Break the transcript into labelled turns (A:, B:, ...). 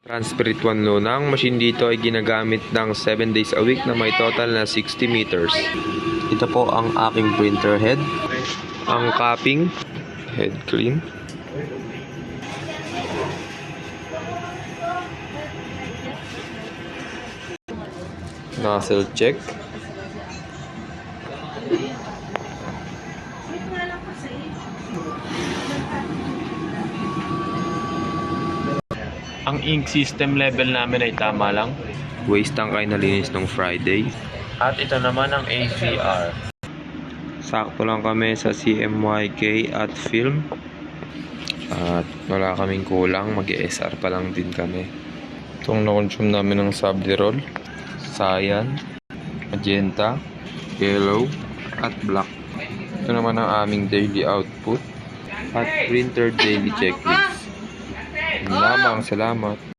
A: Transpirit 1 Luna. Ang machine dito ay ginagamit ng 7 days a week na may total na 60 meters. Ito po ang aking printer head. Ang capping, head clean. Nozzle check.
B: Ang ink system level namin ay tama lang.
A: Waste tank ay nalinis nung Friday.
B: At ito naman ang ACR.
A: Sakto lang kami sa CMYK at film. At wala kaming kulang. Mag-SR pa lang din kami. Itong na-consume namin ng Subderol, Cyan, Magenta, Yellow, at Black. Ito naman ang aming daily output at printer daily checklist. Salamat.